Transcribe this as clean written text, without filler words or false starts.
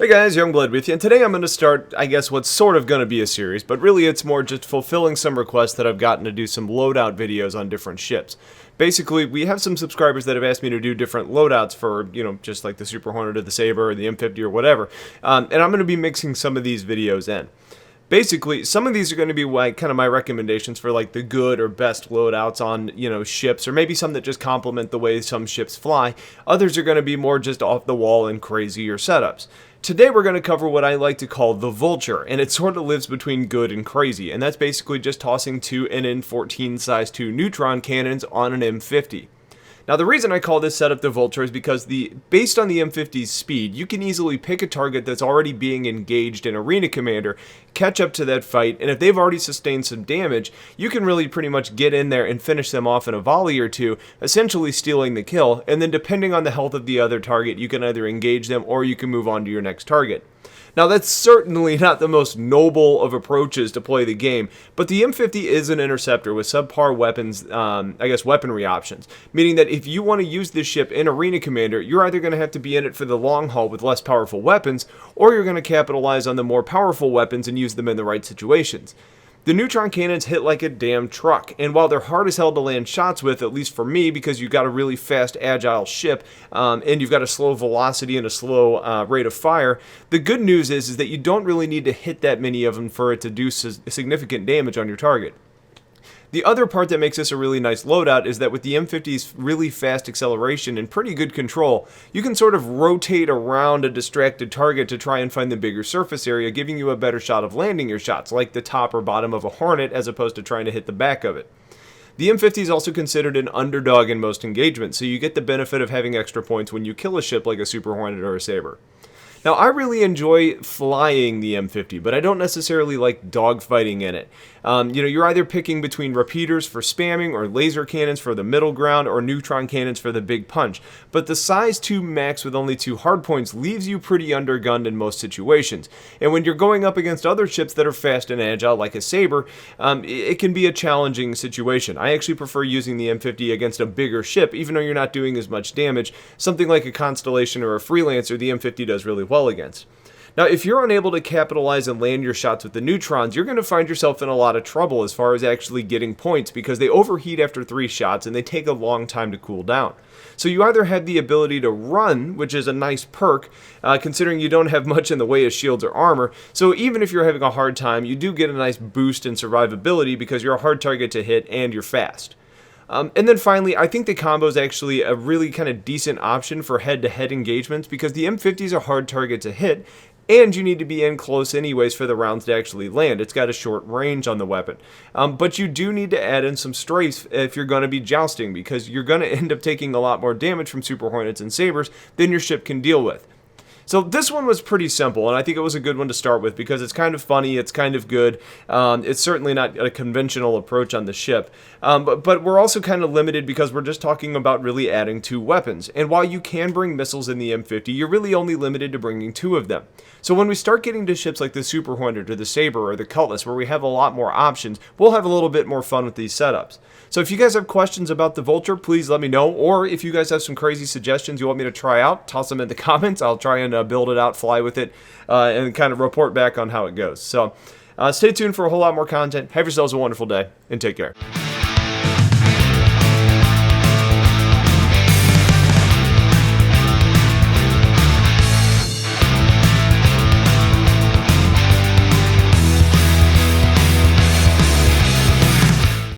Hey guys, Youngblood with you, and today I'm going to start, I guess, what's sort of going to be a series, but really it's more just fulfilling some requests that I've gotten to do some loadout videos on different ships. Basically, we have some subscribers that have asked me to do different loadouts for, just like the Super Hornet or the Saber or the M50 or whatever, and I'm going to be mixing some of these videos in. Basically, some of these are going to be like kind of my recommendations for like the good or best loadouts on, ships, or maybe some that just complement the way some ships fly. Others are going to be more just off the wall and crazier setups. Today we're going to cover what I like to call the Vulture, and it sort of lives between good and crazy, and that's basically just tossing two NN-14 size 2 neutron cannons on an M50. Now the reason I call this setup the Vulture is because based on the M50's speed, you can easily pick a target that's already being engaged in Arena Commander, catch up to that fight, and if they've already sustained some damage, you can really pretty much get in there and finish them off in a volley or two, essentially stealing the kill, and then depending on the health of the other target, you can either engage them or you can move on to your next target. Now that's certainly not the most noble of approaches to play the game, but the M50 is an interceptor with subpar weapons, weaponry options, meaning that if you want to use this ship in Arena Commander, you're either going to have to be in it for the long haul with less powerful weapons, or you're going to capitalize on the more powerful weapons and use them in the right situations. The neutron cannons hit like a damn truck, and while they're hard as hell to land shots with, at least for me, because you've got a really fast, agile ship, and you've got a slow velocity and a slow rate of fire, the good news is that you don't really need to hit that many of them for it to do significant damage on your target. The other part that makes this a really nice loadout is that with the M50's really fast acceleration and pretty good control, you can sort of rotate around a distracted target to try and find the bigger surface area, giving you a better shot of landing your shots, like the top or bottom of a Hornet as opposed to trying to hit the back of it. The M50 is also considered an underdog in most engagements, so you get the benefit of having extra points when you kill a ship like a Super Hornet or a Saber. Now, I really enjoy flying the M50, but I don't necessarily like dogfighting in it. You're either picking between repeaters for spamming, or laser cannons for the middle ground, or neutron cannons for the big punch. But the size 2 max with only 2 hardpoints leaves you pretty undergunned in most situations. And when you're going up against other ships that are fast and agile, like a Saber, it can be a challenging situation. I actually prefer using the M50 against a bigger ship, even though you're not doing as much damage. Something like a Constellation or a Freelancer, the M50 does really well against. Now, if you're unable to capitalize and land your shots with the neutrons, you're going to find yourself in a lot of trouble as far as actually getting points, because they overheat after 3 shots and they take a long time to cool down. So you either have the ability to run, which is a nice perk, considering you don't have much in the way of shields or armor, so even if you're having a hard time, you do get a nice boost in survivability because you're a hard target to hit and you're fast. And then finally, I think the combo is actually a really kind of decent option for head-to-head engagements, because the M50 is a hard target to hit, and you need to be in close anyways for the rounds to actually land. It's got a short range on the weapon. But you do need to add in some strafes if you're going to be jousting, because you're going to end up taking a lot more damage from Super Hornets and Sabers than your ship can deal with. So this one was pretty simple, and I think it was a good one to start with because it's kind of funny, it's kind of good. It's certainly not a conventional approach on the ship, but we're also kind of limited because we're just talking about really adding 2 weapons. And while you can bring missiles in the M50, you're really only limited to bringing 2 of them. So when we start getting to ships like the Super Hornet or the Saber or the Cutlass, where we have a lot more options, we'll have a little bit more fun with these setups. So if you guys have questions about the Vulture, please let me know. Or if you guys have some crazy suggestions you want me to try out, toss them in the comments. I'll try and build it out, fly with it, and kind of report back on how it goes. So stay tuned for a whole lot more content. Have yourselves a wonderful day, and take care.